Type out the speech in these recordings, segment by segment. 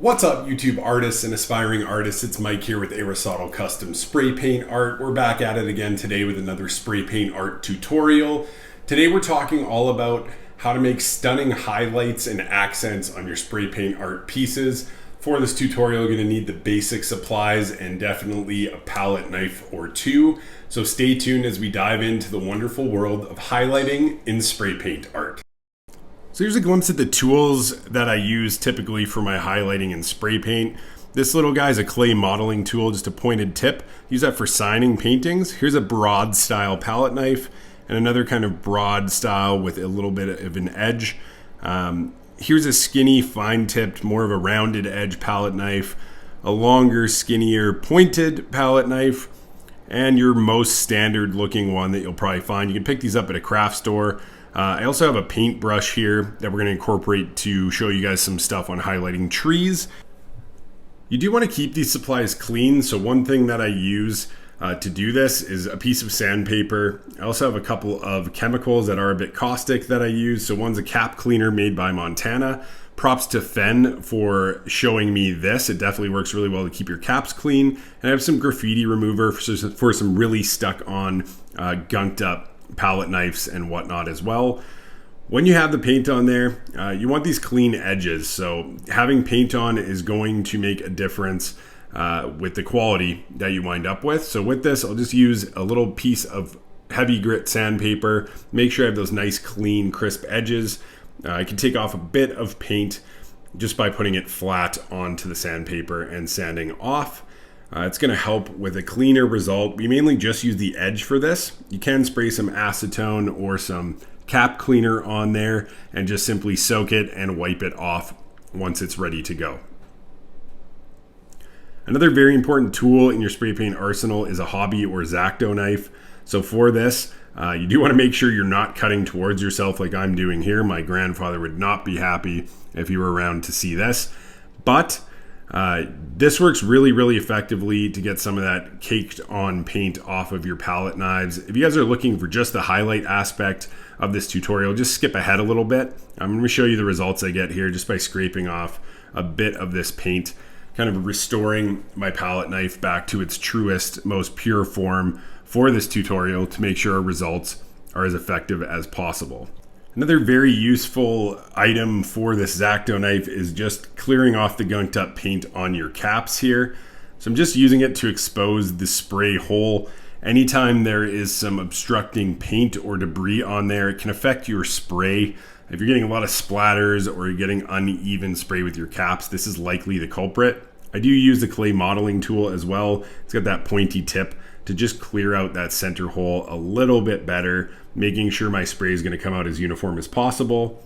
What's up, YouTube artists and aspiring artists? It's Mike here with Aerosotle Custom Spray Paint Art. We're back at it again today with another spray paint art tutorial. Today we're talking all about how to make stunning highlights and accents on your spray paint art pieces. For this tutorial, you're going to need the basic supplies and definitely a palette knife or two. So stay tuned as we dive into the wonderful world of highlighting in spray paint art. So here's a glimpse at the tools that I use typically for my highlighting and spray paint. This little guy is a clay modeling tool, just a pointed tip. Use that for signing paintings. Here's a broad style palette knife and another kind of broad style with a little bit of an edge. Here's a skinny, fine tipped, more of a rounded edge palette knife, a longer, skinnier, pointed palette knife, and your most standard looking one that you'll probably find. You can pick these up at a craft store. I also have a paintbrush here that we're going to incorporate to show you guys some stuff on highlighting trees. You do want to keep these supplies clean, so one thing that I use to do this is a piece of sandpaper. I also have a couple of chemicals that are a bit caustic that I use. So one's a cap cleaner made by Montana. Props to Fen for showing me this. It definitely works really well to keep your caps clean. And I have some graffiti remover for some really stuck on gunked up palette knives and whatnot as well. When you have the paint on there, you want these clean edges. So having paint on is going to make a difference with the quality that you wind up with. So with this, I'll just use a little piece of heavy grit sandpaper. Make sure I have those nice, clean, crisp edges. I can take off a bit of paint just by putting it flat onto the sandpaper and sanding off. It's going to help with a cleaner result. We mainly just use the edge for this. You can spray some acetone or some cap cleaner on there and just simply soak it and wipe it off once it's ready to go. Another very important tool in your spray paint arsenal is a hobby or X-Acto knife. So for this, you do want to make sure you're not cutting towards yourself like I'm doing here. My grandfather would not be happy if you were around to see this. But this works really effectively to get some of that caked on paint off of your palette knives. If you guys are looking for just the highlight aspect of this tutorial, just skip ahead a little bit. I'm going to show you the results I get here just by scraping off a bit of this paint, kind of restoring my palette knife back to its truest, most pure form for this tutorial to make sure our results are as effective as possible. Another very useful item for this X-Acto knife is just clearing off the gunked up paint on your caps here. So I'm just using it to expose the spray hole. Anytime there is some obstructing paint or debris on there, it can affect your spray. If you're getting a lot of splatters or you're getting uneven spray with your caps, this is likely the culprit. I do use the clay modeling tool as well. It's got that pointy tip to just clear out that center hole a little bit better, making sure my spray is going to come out as uniform as possible.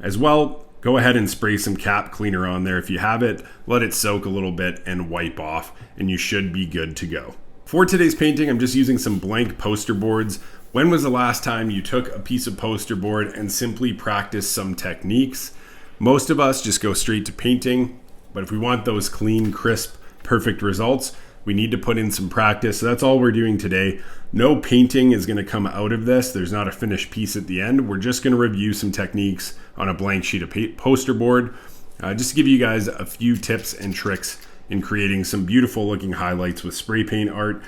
As well, go ahead and spray some cap cleaner on there if you have it, let it soak a little bit and wipe off, and you should be good to go. For today's painting, I'm just using some blank poster boards. When was the last time you took a piece of poster board and simply practiced some techniques? Most of us just go straight to painting, but if we want those clean, crisp, perfect results, we need to put in some practice. So that's all we're doing today. No painting is going to come out of this. There's not a finished piece at the end. We're just going to review some techniques on a blank sheet of poster board, just to give you guys a few tips and tricks in creating some beautiful looking highlights with spray paint art.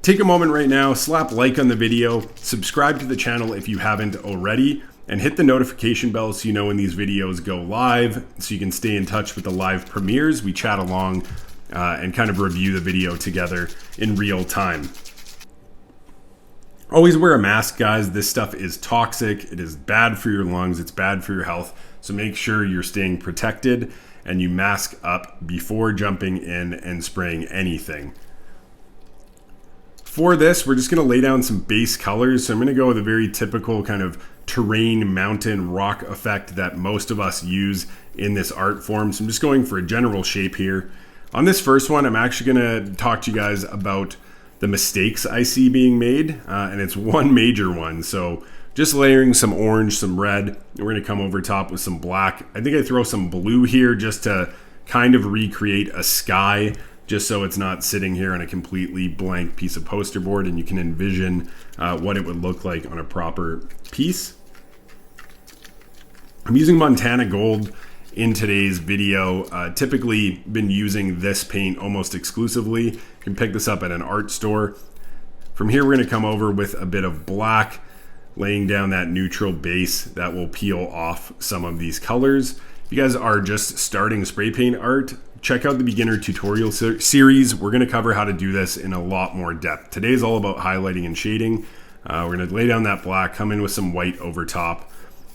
Take a moment right now, slap like on the video, subscribe to the channel if you haven't already, and hit the notification bell so you know when these videos go live, so you can stay in touch with the live premieres. We chat along and kind of review the video together in real time. Always wear a mask, guys. This stuff is toxic. It is bad for your lungs. It's bad for your health. So make sure you're staying protected and you mask up before jumping in and spraying anything. For this, we're just going to lay down some base colors. So I'm going to go with a very typical kind of terrain, mountain, rock effect that most of us use in this art form. So I'm just going for a general shape here. On this first one, I'm actually going to talk to you guys about the mistakes I see being made, and it's one major one. So just layering some orange, some red, and we're going to come over top with some black. I think I throw some blue here just to kind of recreate a sky, just so it's not sitting here on a completely blank piece of poster board and you can envision what it would look like on a proper piece. I'm using Montana Gold in today's video. Typically been using this paint almost exclusively. You can pick this up at an art store. From here, we're going to come over with a bit of black, laying down that neutral base that will peel off some of these colors. If you guys are just starting spray paint art, check out the beginner tutorial series. We're going to cover how to do this in a lot more depth. Today is all about highlighting and shading. We're going to lay down that black, come in with some white over top,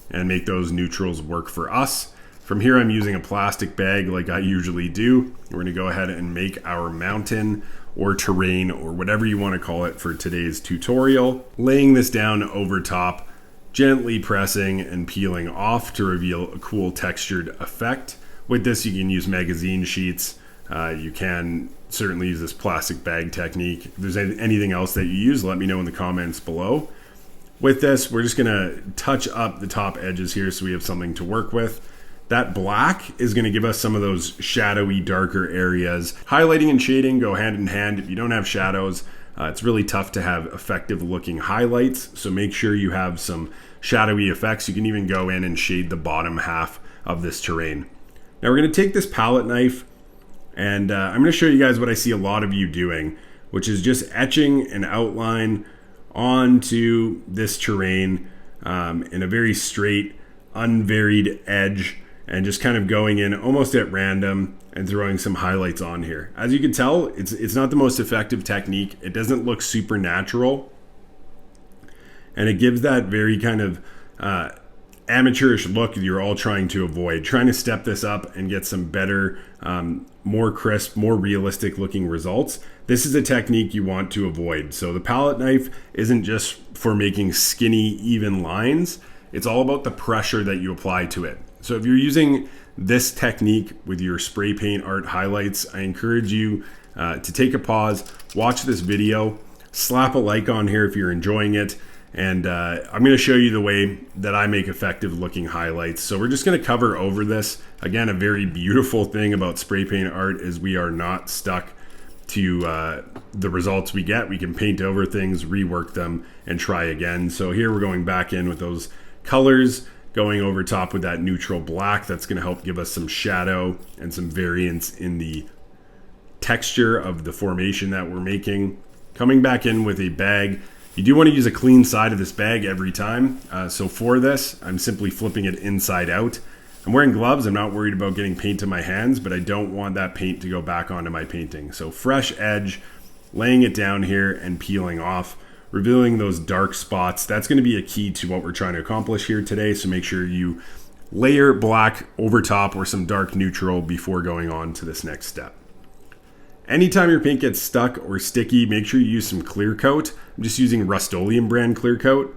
and make those neutrals work for us. From here, I'm using a plastic bag like I usually do. We're going to go ahead and make our mountain or terrain or whatever you want to call it for today's tutorial. Laying this down over top, gently pressing and peeling off to reveal a cool textured effect. With this, you can use magazine sheets. You can certainly use this plastic bag technique. If there's anything else that you use, let me know in the comments below. With this, we're just gonna touch up the top edges here so we have something to work with. That black is gonna give us some of those shadowy, darker areas. Highlighting and shading go hand in hand. If you don't have shadows, it's really tough to have effective looking highlights. So make sure you have some shadowy effects. You can even go in and shade the bottom half of this terrain. Now we're gonna take this palette knife and I'm gonna show you guys what I see a lot of you doing, which is just etching an outline onto this terrain in a very straight, unvaried edge, and just kind of going in almost at random and throwing some highlights on here. As you can tell, it's not the most effective technique. It doesn't look super natural, and it gives that very kind of amateurish look you're all trying to avoid. Trying to step this up and get some better, more crisp, more realistic looking results. This is a technique you want to avoid. So the palette knife isn't just for making skinny, even lines. It's all about the pressure that you apply to it. So if you're using this technique with your spray paint art highlights, I encourage you to take a pause, watch this video, slap a like on here if you're enjoying it, and I'm going to show you the way that I make effective looking highlights. So we're just going to cover over this. Again, a very beautiful thing about spray paint art is we are not stuck to the results we get. We can paint over things, rework them, and try again. So here we're going back in with those colors, going over top with that neutral black. That's going to help give us some shadow and some variance in the texture of the formation that we're making. Coming back in with a bag. You do want to use a clean side of this bag every time. So for this, I'm simply flipping it inside out. I'm wearing gloves. I'm not worried about getting paint to my hands, but I don't want that paint to go back onto my painting. So fresh edge, laying it down here and peeling off, revealing those dark spots. That's going to be a key to what we're trying to accomplish here today. So make sure you layer black over top or some dark neutral before going on to this next step. Anytime your paint gets stuck or sticky, make sure you use some clear coat. I'm just using Rustoleum brand clear coat.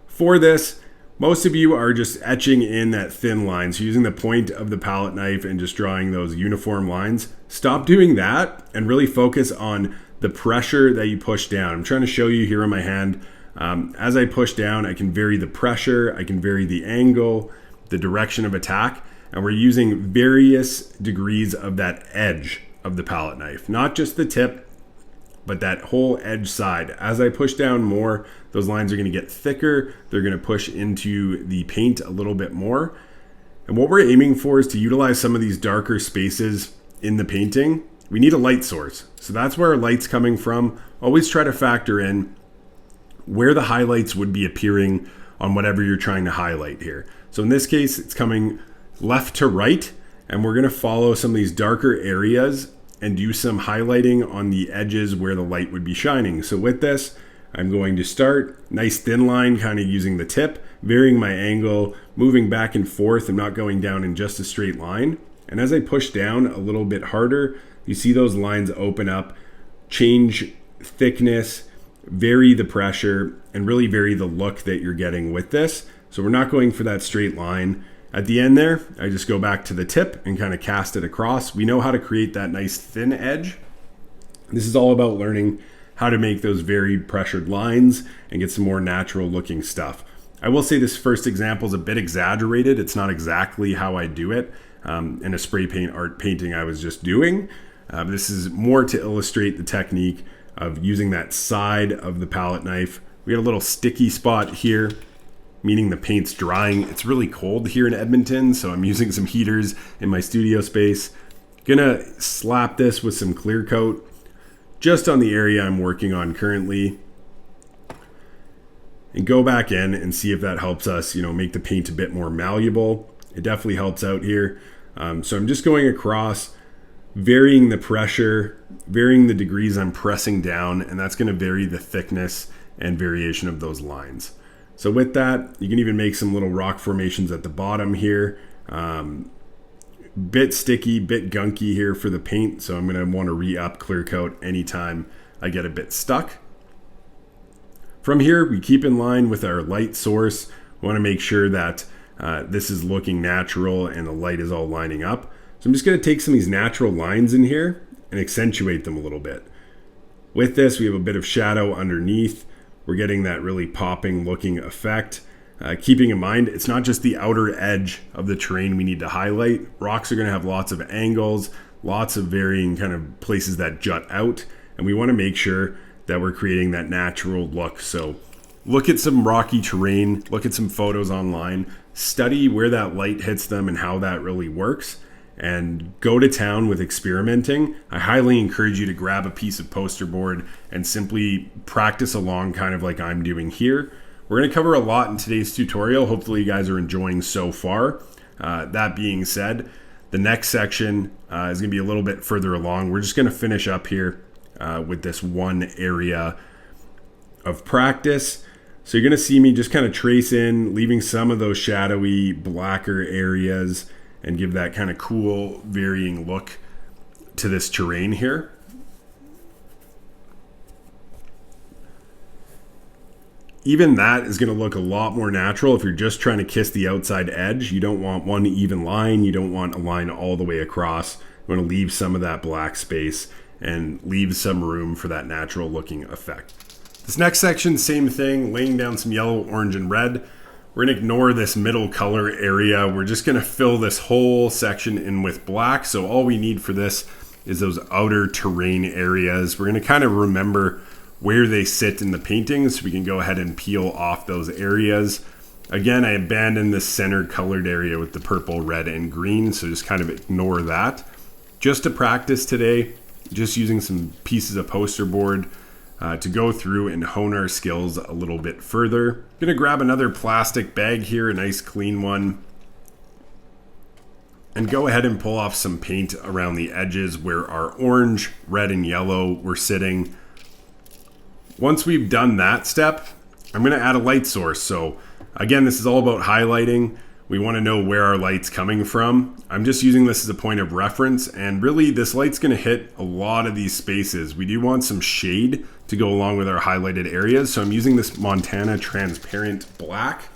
For this, most of you are just etching in that thin line. So using the point of the palette knife and just drawing those uniform lines. Stop doing that and really focus on the pressure that you push down. I'm trying to show you here on my hand. As I push down, I can vary the pressure, I can vary the angle, the direction of attack, and we're using various degrees of that edge of the palette knife, not just the tip, but that whole edge side. As I push down more, those lines are going to get thicker. They're going to push into the paint a little bit more. And what we're aiming for is to utilize some of these darker spaces in the painting. We need a light source. So that's where our light's coming from. Always try to factor in where the highlights would be appearing on whatever you're trying to highlight here. So in this case, it's coming left to right, and we're going to follow some of these darker areas and do some highlighting on the edges where the light would be shining. So with this, I'm going to start nice thin line, kind of using the tip, varying my angle, moving back and forth. I'm not going down in just a straight line. And as I push down a little bit harder, you see those lines open up, change thickness, vary the pressure, and really vary the look that you're getting with this. So we're not going for that straight line. At the end there, I just go back to the tip and kind of cast it across. We know how to create that nice thin edge. This is all about learning how to make those very pressured lines and get some more natural looking stuff. I will say this first example is a bit exaggerated. It's not exactly how I do it in a spray paint art painting I was just doing. This is more to illustrate the technique of using that side of the palette knife. We got a little sticky spot here. meaning the paint's drying. It's really cold here in Edmonton, so I'm using some heaters in my studio space. Gonna slap this with some clear coat just on the area I'm working on currently, and go back in and see if that helps us, make the paint a bit more malleable. It definitely helps out here. So I'm just going across, varying the pressure, varying the degrees I'm pressing down, and that's going to vary the thickness and variation of those lines. So with that, you can even make some little rock formations at the bottom here. Bit sticky, bit gunky here for the paint, so I'm going to want to re-up clear coat anytime I get a bit stuck. From here, we keep in line with our light source. We want to make sure that this is looking natural and the light is all lining up. So I'm just going to take some of these natural lines in here and accentuate them a little bit. With this, we have a bit of shadow underneath. We're getting that really popping looking effect. Keeping in mind, it's not just the outer edge of the terrain we need to highlight. Rocks are going to have lots of angles, lots of varying kind of places that jut out, and we want to make sure that we're creating that natural look. So look at some rocky terrain, look at some photos online, study where that light hits them and how that really works, and go to town with experimenting. I highly encourage you to grab a piece of poster board and simply practice along, kind of like I'm doing here. We're going to cover a lot in today's tutorial. Hopefully you guys are enjoying so far. That being said, the next section is going to be a little bit further along. We're just going to finish up here with this one area of practice. So you're going to see me just kind of trace in, leaving some of those shadowy, blacker areas and give that kind of cool, varying look to this terrain here. Even that is going to look a lot more natural if you're just trying to kiss the outside edge. You don't want one even line. You don't want a line all the way across. You want to leave some of that black space and leave some room for that natural looking effect. This next section, same thing, laying down some yellow, orange, and red. We're going to ignore this middle color area. We're just going to fill this whole section in with black. So all we need for this is those outer terrain areas. We're going to kind of remember where they sit in the painting, so we can go ahead and peel off those areas. Again, I abandoned this center colored area with the purple, red, and green, so just kind of ignore that. Just to practice today, just using some pieces of poster board to go through and hone our skills a little bit further. I'm gonna grab another plastic bag here, a nice clean one, and go ahead and pull off some paint around the edges where our orange, red, and yellow were sitting. Once we've done that step, I'm going to add a light source. So again, this is all about highlighting. We want to know where our light's coming from. I'm just using this as a point of reference, and really this light's going to hit a lot of these spaces. We do want some shade to go along with our highlighted areas. So I'm using this Montana transparent black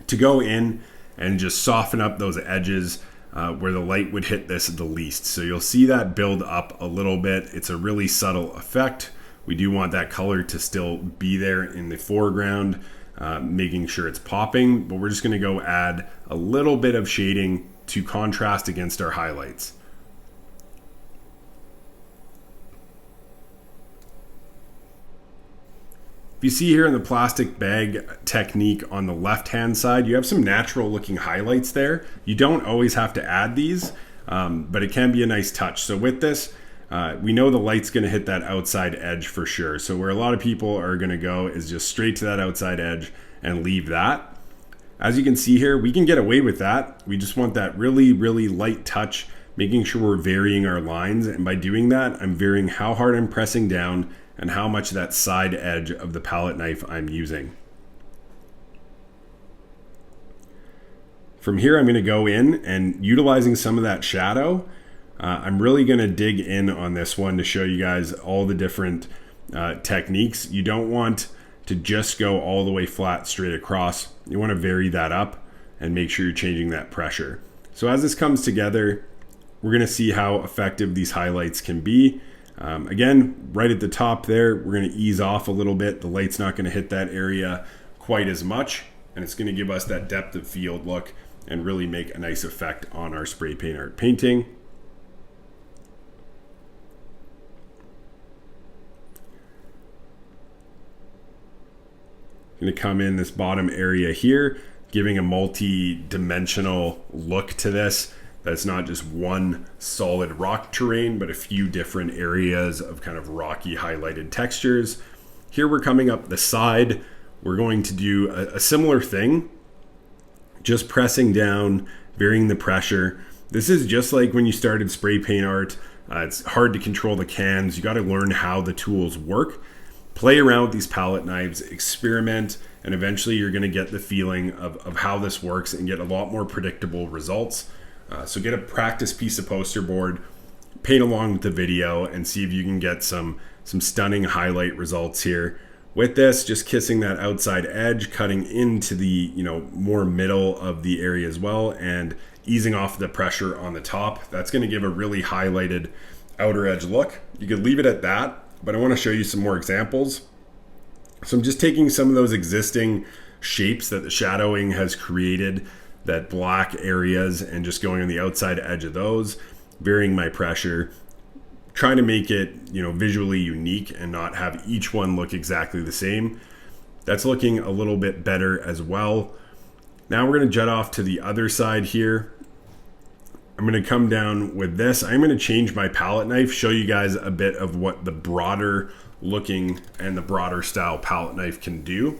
to go in and just soften up those edges where the light would hit this the least. So you'll see that build up a little bit. It's a really subtle effect. We do want that color to still be there in the foreground, making sure it's popping, but we're just going to go add a little bit of shading to contrast against our highlights. If you see here in the plastic bag technique on the left-hand side, you have some natural looking highlights there. You don't always have to add these, but it can be a nice touch. So with this, we know the light's going to hit that outside edge for sure. So where a lot of people are going to go is just straight to that outside edge and leave that. As you can see here, we can get away with that. We just want that really, really light touch, making sure we're varying our lines. And by doing that, I'm varying how hard I'm pressing down and how much of that side edge of the palette knife I'm using. From here, I'm going to go in and utilizing some of that shadow. I'm really going to dig in on this one to show you guys all the different techniques. You don't want to just go all the way flat straight across. You want to vary that up and make sure you're changing that pressure. So as this comes together, we're going to see how effective these highlights can be. Again, right at the top there, we're going to ease off a little bit. The light's not going to hit that area quite as much, and it's going to give us that depth of field look and really make a nice effect on our spray paint art painting. going to come in this bottom area here, giving a multi-dimensional look to this. That's not just one solid rock terrain, but a few different areas of kind of rocky highlighted textures. Here we're coming up the side. We're going to do a similar thing, just pressing down, varying the pressure. This is just like when you started spray paint art. It's hard to control the cans. You got to learn how the tools work. Play around with these palette knives, experiment, and eventually you're going to get the feeling of how this works and get a lot more predictable results. So get a practice piece of poster board, paint along with the video, and see if you can get some stunning highlight results here. With this, just kissing that outside edge, cutting into the more middle of the area as well, and easing off the pressure on the top. That's going to give a really highlighted outer edge look. You could leave it at that, but I want to show you some more examples. So I'm just taking some of those existing shapes that the shadowing has created, that black areas, and just going on the outside edge of those, varying my pressure, trying to make it visually unique and not have each one look exactly the same. That's looking a little bit better as well. Now we're going to jet off to the other side here. I'm going to come down with this. I'm going to change my palette knife, show you guys a bit of what the broader looking and the broader style palette knife can do.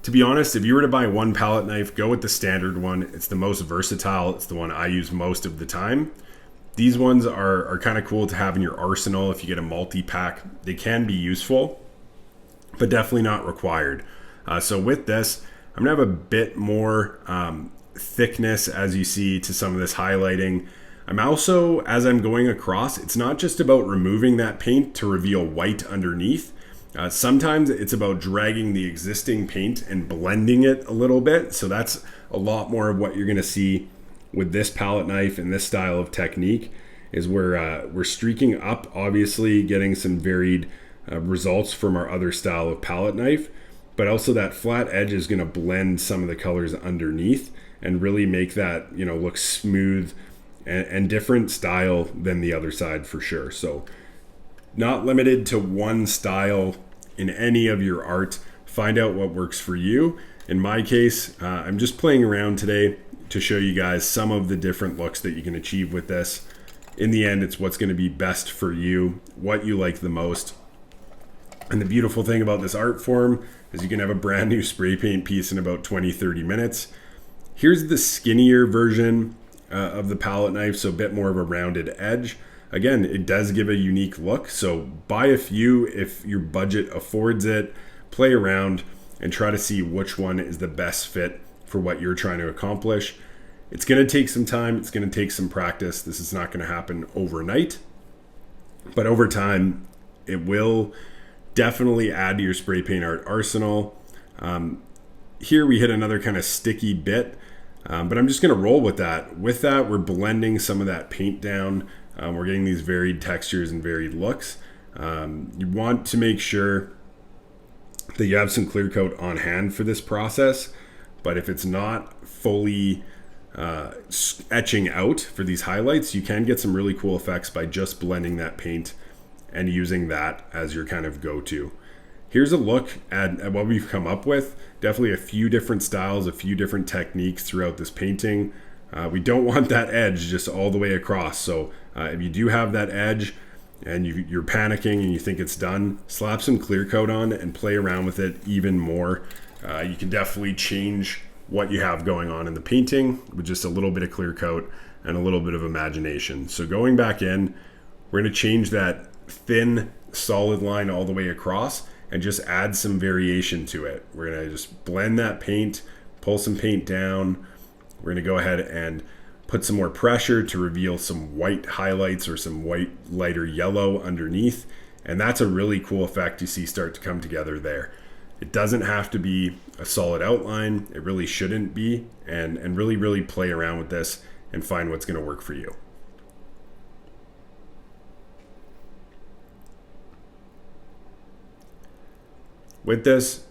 To be honest, if you were to buy one palette knife, go with the standard one. It's the most versatile. It's the one I use most of the time. These ones are kind of cool to have in your arsenal if you get a multi-pack. They can be useful, but definitely not required. So with this, I'm going to have a bit more thickness, as you see, to some of this highlighting. I'm also, as I'm going across, it's not just about removing that paint to reveal white underneath. Sometimes it's about dragging the existing paint and blending it a little bit. So that's a lot more of what you're going to see with this palette knife and this style of technique, is we're streaking up, obviously getting some varied results from our other style of palette knife, but also that flat edge is going to blend some of the colors underneath and really make that look smooth and different style than the other side for sure. So not limited to one style in any of your art. Find out what works for you. In my case, I'm just playing around today to show you guys some of the different looks that you can achieve with this. In the end, it's what's going to be best for you, what you like the most. And the beautiful thing about this art form is you can have a brand new spray paint piece in about 20-30 minutes. Here's the skinnier version of the palette knife, so a bit more of a rounded edge. Again, it does give a unique look, so buy a few if your budget affords it. Play around and try to see which one is the best fit for what you're trying to accomplish. It's going to take some time. It's going to take some practice. This is not going to happen overnight, but over time, it will definitely add to your spray paint art arsenal. Here we hit another kind of sticky bit, but I'm just going to roll with that. With that, we're blending some of that paint down. We're getting these varied textures and varied looks. You want to make sure that you have some clear coat on hand for this process, but if it's not fully etching out for these highlights, you can get some really cool effects by just blending that paint and using that as your kind of go-to. Here's a look at what we've come up with. Definitely a few different styles, a few different techniques throughout this painting. We don't want that edge just all the way across. So if you do have that edge and you're panicking and you think it's done, slap some clear coat on and play around with it even more. You can definitely change what you have going on in the painting with just a little bit of clear coat and a little bit of imagination. So going back in, we're going to change that thin solid line all the way across and just add some variation to it. We're going to just blend that paint, pull some paint down. We're going to go ahead and put some more pressure to reveal some white highlights or some white lighter yellow underneath. And that's a really cool effect you see start to come together there. It doesn't have to be a solid outline. It really shouldn't be. And really play around with this and find what's going to work for you. With this,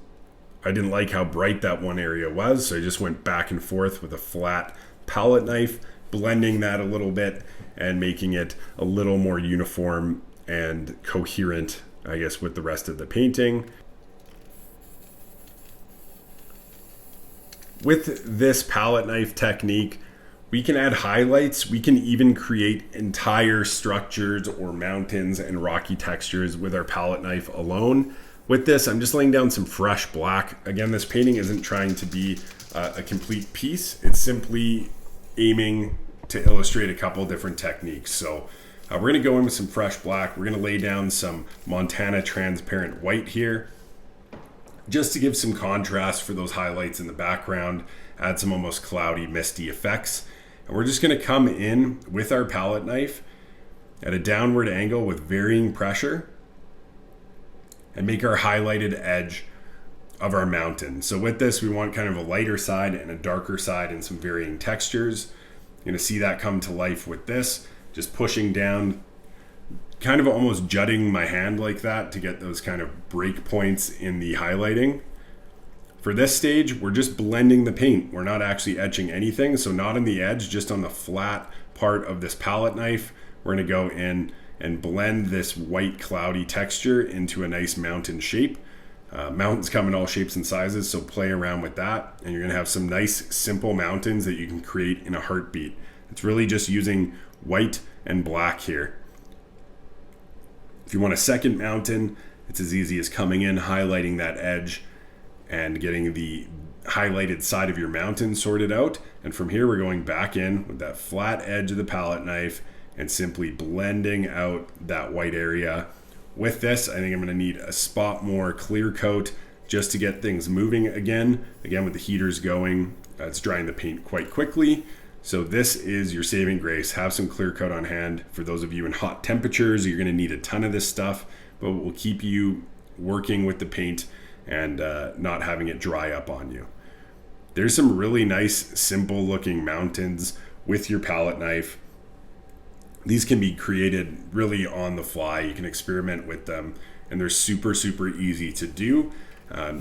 I didn't like how bright that one area was, so I just went back and forth with a flat palette knife, blending that a little bit and making it a little more uniform and coherent, I guess, with the rest of the painting. With this palette knife technique, we can add highlights. We can even create entire structures or mountains and rocky textures with our palette knife alone. With this, I'm just laying down some fresh black. Again, this painting isn't trying to be a complete piece. It's simply aiming to illustrate a couple different techniques. So we're going to go in with some fresh black. We're going to lay down some Montana transparent white here, just to give some contrast for those highlights in the background, add some almost cloudy, misty effects. And we're just going to come in with our palette knife at a downward angle with varying pressure and make our highlighted edge of our mountain. So with this, we want kind of a lighter side and a darker side and some varying textures. You're going to see that come to life with this, just pushing down, kind of almost jutting my hand like that to get those kind of break points in the highlighting. For this stage, we're just blending the paint. We're not actually etching anything, so not on the edge, just on the flat part of this palette knife. We're going to go in and blend this white cloudy texture into a nice mountain shape. Mountains come in all shapes and sizes, so play around with that, and you're going to have some nice simple mountains that you can create in a heartbeat. It's really just using white and black here. If you want a second mountain, it's as easy as coming in, highlighting that edge and getting the highlighted side of your mountain sorted out. And from here, we're going back in with that flat edge of the palette knife and simply blending out that white area. With this, I think I'm going to need a spot more clear coat just to get things moving again. Again, with the heaters going, it's drying the paint quite quickly. So this is your saving grace. Have some clear coat on hand. For those of you in hot temperatures, you're going to need a ton of this stuff, but it will keep you working with the paint and not having it dry up on you. There's some really nice, simple looking mountains with your palette knife. These can be created really on the fly. You can experiment with them, and they're super, super easy to do.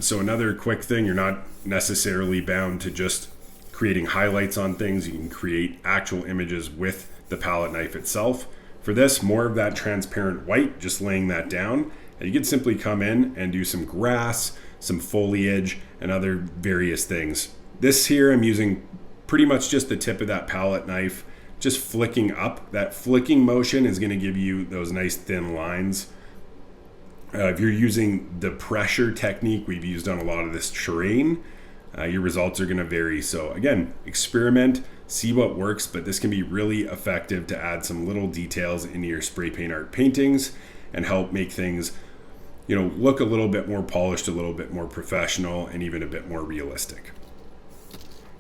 So another quick thing, you're not necessarily bound to just creating highlights on things. You can create actual images with the palette knife itself. For this, more of that transparent white, just laying that down. And you can simply come in and do some grass, some foliage, and other various things. This here, I'm using pretty much just the tip of that palette knife, just flicking up. That flicking motion is going to give you those nice thin lines. If you're using the pressure technique we've used on a lot of this terrain, your results are going to vary. So again, experiment, see what works, but this can be really effective to add some little details into your spray paint art paintings and help make things, look a little bit more polished, a little bit more professional, and even a bit more realistic.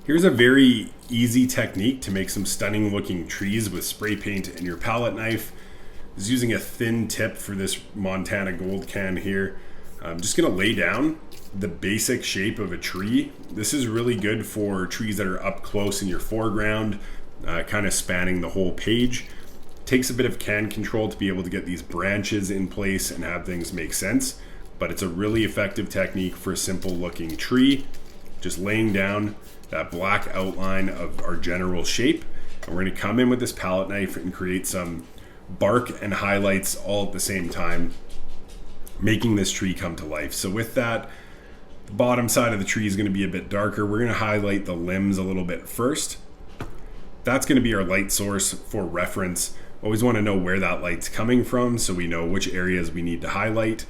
Here's a very easy technique to make some stunning looking trees with spray paint and your palette knife. I was using a thin tip for this Montana gold can here. I'm just going to lay down the basic shape of a tree. This is really good for trees that are up close in your foreground, kind of spanning the whole page. Takes a bit of can control to be able to get these branches in place and have things make sense, but it's a really effective technique for a simple looking tree. Just laying down that black outline of our general shape, and we're going to come in with this palette knife and create some bark and highlights all at the same time, making this tree come to life. So with that, the bottom side of the tree is going to be a bit darker. We're going to highlight the limbs a little bit first. That's going to be our light source for reference. Always want to know where that light's coming from so we know which areas we need to highlight.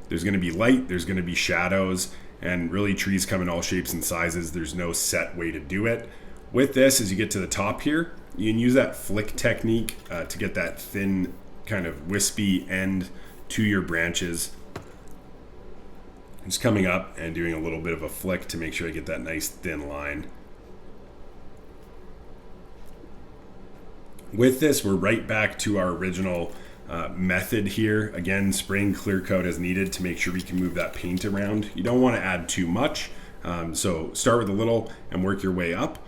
There's going to be light, there's going to be shadows, and really trees come in all shapes and sizes. There's no set way to do it. With this, as you get to the top here, you can use that flick technique to get that thin kind of wispy end to your branches. Just coming up and doing a little bit of a flick to make sure I get that nice thin line. With this, we're right back to our original method here. Again, spraying clear coat as needed to make sure we can move that paint around. You don't want to add too much, so start with a little and work your way up.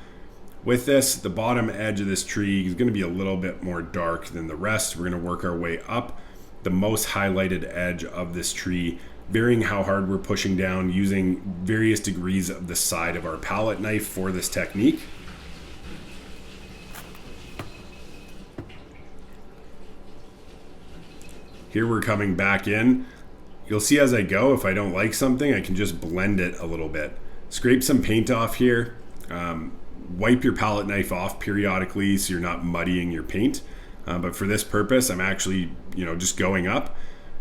With this, the bottom edge of this tree is going to be a little bit more dark than the rest. We're going to work our way up the most highlighted edge of this tree, varying how hard we're pushing down, using various degrees of the side of our palette knife for this technique. Here we're coming back in. You'll see as I go, if I don't like something, I can just blend it a little bit. Scrape some paint off here, wipe your palette knife off periodically so you're not muddying your paint. But for this purpose, I'm actually, just going up,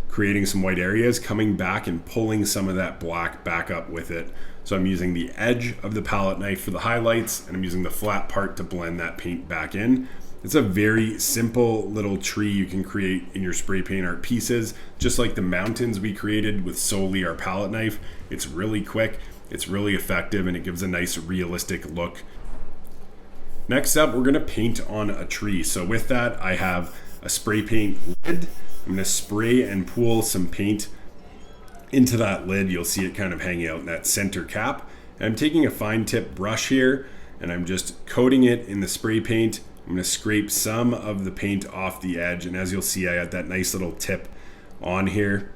creating some white areas, coming back and pulling some of that black back up with it. So I'm using the edge of the palette knife for the highlights, and I'm using the flat part to blend that paint back in. It's a very simple little tree you can create in your spray paint art pieces, just like the mountains we created with solely our palette knife. It's really quick, it's really effective, and it gives a nice realistic look. Next up, we're gonna paint on a tree. So with that, I have a spray paint lid. I'm gonna spray and pool some paint into that lid. You'll see it kind of hanging out in that center cap. And I'm taking a fine tip brush here, and I'm just coating it in the spray paint. I'm gonna scrape some of the paint off the edge, and as you'll see, I got that nice little tip on here.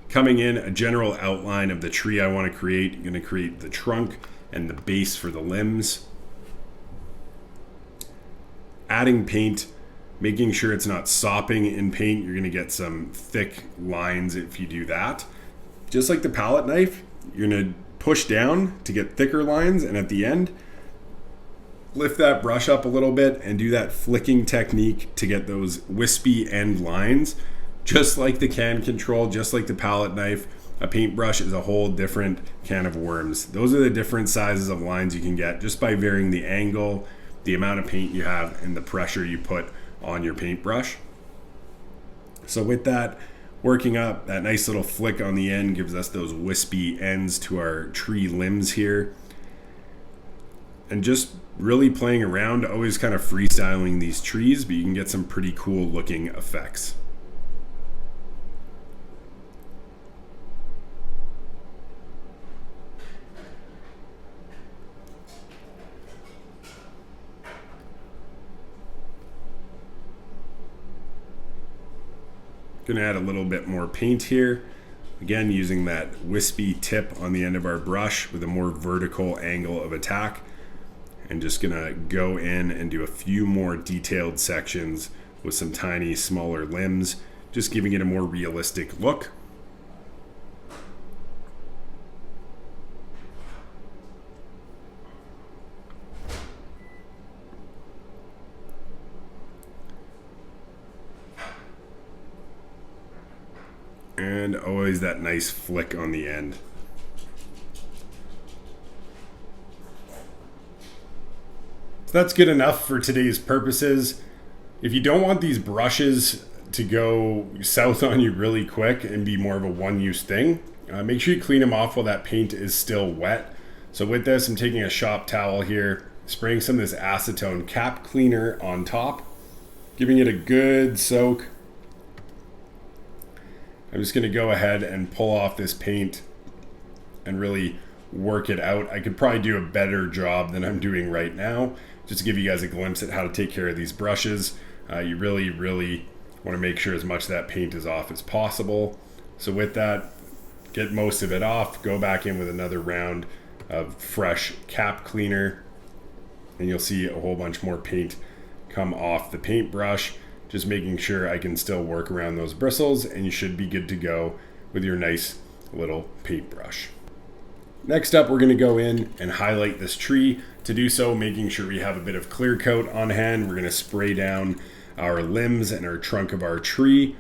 Coming in, a general outline of the tree I wanna create. I'm gonna create the trunk and the base for the limbs. Adding paint, making sure it's not sopping in paint. You're gonna get some thick lines if you do that. Just like the palette knife, you're gonna push down to get thicker lines, and at the end, lift that brush up a little bit and do that flicking technique to get those wispy end lines. Just like the can control, just like the palette knife, a paintbrush is a whole different can of worms. Those are the different sizes of lines you can get just by varying the angle, the amount of paint you have, and the pressure you put on your paintbrush. So with that, working up, that nice little flick on the end gives us those wispy ends to our tree limbs here. And just really playing around, always kind of freestyling these trees, but you can get some pretty cool looking effects. Gonna add a little bit more paint here. Again, using that wispy tip on the end of our brush with a more vertical angle of attack. And just gonna go in and do a few more detailed sections with some tiny, smaller limbs, just giving it a more realistic look. And always that nice flick on the end. So that's good enough for today's purposes. If you don't want these brushes to go south on you really quick and be more of a one-use thing, make sure you clean them off while that paint is still wet. So with this, I'm taking a shop towel here, spraying some of this acetone cap cleaner on top, giving it a good soak. I'm just gonna go ahead and pull off this paint and really work it out. I could probably do a better job than I'm doing right now, just to give you guys a glimpse at how to take care of these brushes. You really wanna make sure as much of that paint is off as possible. So with that, get most of it off, go back in with another round of fresh cap cleaner, and you'll see a whole bunch more paint come off the paintbrush. Just making sure I can still work around those bristles, and you should be good to go with your nice little paintbrush. Next up, we're gonna go in and highlight this tree. To do so, making sure we have a bit of clear coat on hand, we're gonna spray down our limbs and our trunk of our tree.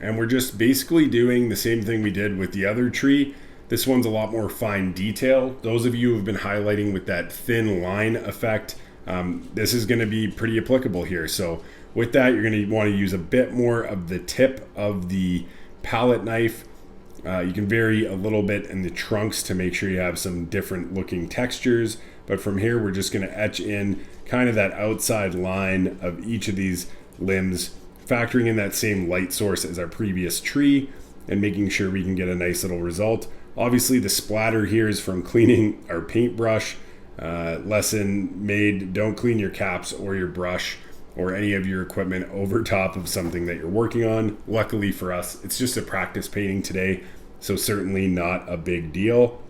And we're just basically doing the same thing we did with the other tree. This one's a lot more fine detail. Those of you who have been highlighting with that thin line effect, this is gonna be pretty applicable here. So with that, you're going to want to use a bit more of the tip of the palette knife. You can vary a little bit in the trunks to make sure you have some different looking textures. But from here, we're just going to etch in kind of that outside line of each of these limbs, factoring in that same light source as our previous tree and making sure we can get a nice little result. Obviously, the splatter here is from cleaning our paintbrush. Lesson made, don't clean your caps or your brush or any of your equipment over top of something that you're working on. Luckily for us, it's just a practice painting today, so certainly not a big deal.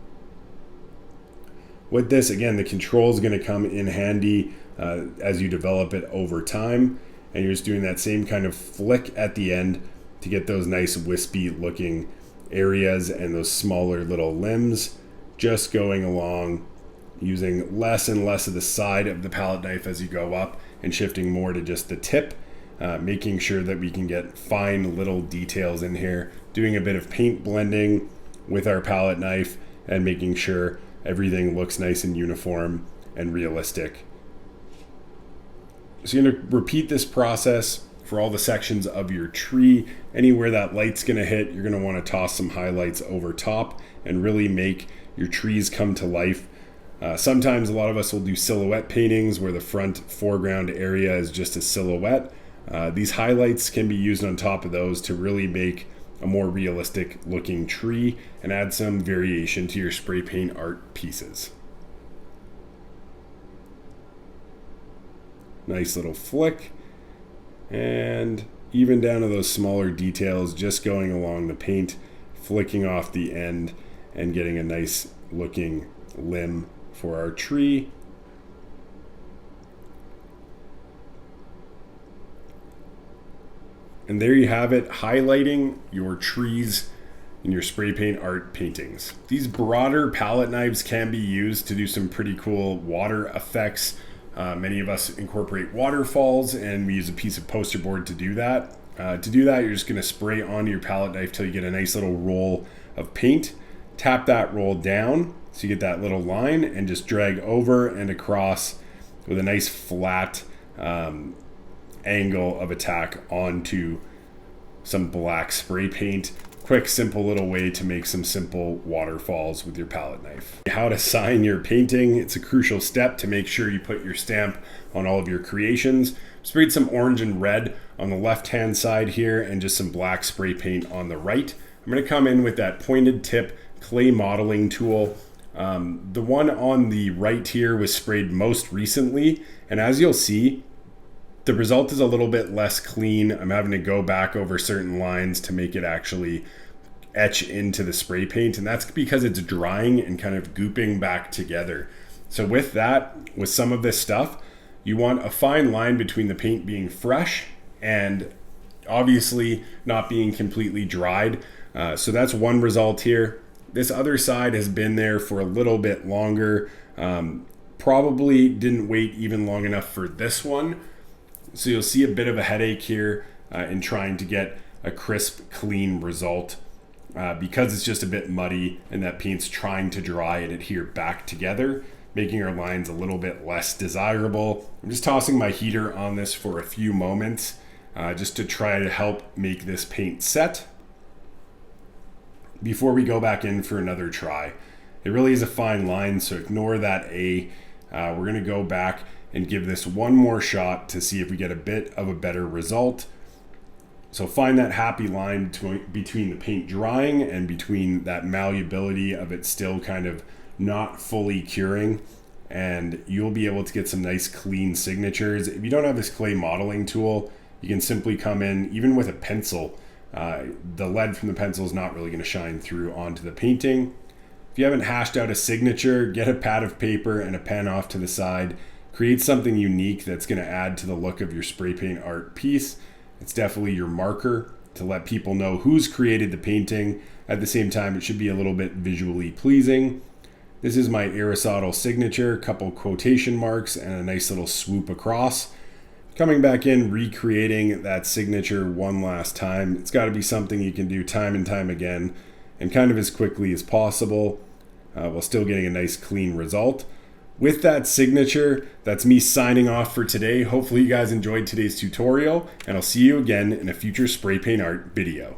With this, again, the control is going to come in handy as you develop it over time, and you're just doing that same kind of flick at the end to get those nice wispy looking areas and those smaller little limbs, just going along using less and less of the side of the palette knife as you go up and shifting more to just the tip, making sure that we can get fine little details in here, doing a bit of paint blending with our palette knife and making sure everything looks nice and uniform and realistic. So you're going to repeat this process for all the sections of your tree. Anywhere that light's going to hit, you're going to want to toss some highlights over top and really make your trees come to life. Sometimes a lot of us will do silhouette paintings where the front foreground area is just a silhouette. These highlights can be used on top of those to really make a more realistic looking tree and add some variation to your spray paint art pieces. Nice little flick, and even down to those smaller details, just going along the paint, flicking off the end and getting a nice looking limb for our tree. And there you have it, highlighting your trees in your spray paint art paintings. These broader palette knives can be used to do some pretty cool water effects. Many of us incorporate waterfalls, and we use a piece of poster board to do that. You're just going to spray onto your palette knife till you get a nice little roll of paint. Tap that roll down so you get that little line, and just drag over and across with a nice flat angle of attack onto some black spray paint. Quick, simple little way to make some simple waterfalls with your palette knife. How to sign your painting. It's a crucial step to make sure you put your stamp on all of your creations. Sprayed some orange and red on the left-hand side here and just some black spray paint on the right. I'm going to come in with that pointed tip clay modeling tool. The one on the right here was sprayed most recently, and as you'll see, the result is a little bit less clean. I'm having to go back over certain lines to make it actually etch into the spray paint, and that's because it's drying and kind of gooping back together. So with that, with some of this stuff, you want a fine line between the paint being fresh and obviously not being completely dried. So that's one result here. This other side has been there for a little bit longer. Probably didn't wait even long enough for this one. So you'll see a bit of a headache here in trying to get a crisp, clean result because it's just a bit muddy and that paint's trying to dry and adhere back together, making our lines a little bit less desirable. I'm just tossing my heater on this for a few moments just to try to help make this paint set before we go back in for another try. It really is a fine line, so ignore that A. We're going to go back and give this one more shot to see if we get a bit of a better result. So find that happy line between the paint drying and between that malleability of it still kind of not fully curing, and you'll be able to get some nice clean signatures. If you don't have this clay modeling tool, you can simply come in, even with a pencil. The lead from the pencil is not really going to shine through onto the painting. If you haven't hashed out a signature, get a pad of paper and a pen off to the side. Create something unique that's going to add to the look of your spray paint art piece. It's definitely your marker to let people know who's created the painting. At the same time, it should be a little bit visually pleasing. This is my Aerosotle signature, a couple quotation marks and a nice little swoop across. Coming back in, recreating that signature one last time. It's got to be something you can do time and time again and kind of as quickly as possible while still getting a nice clean result. With that signature, that's me signing off for today. Hopefully you guys enjoyed today's tutorial, and I'll see you again in a future spray paint art video.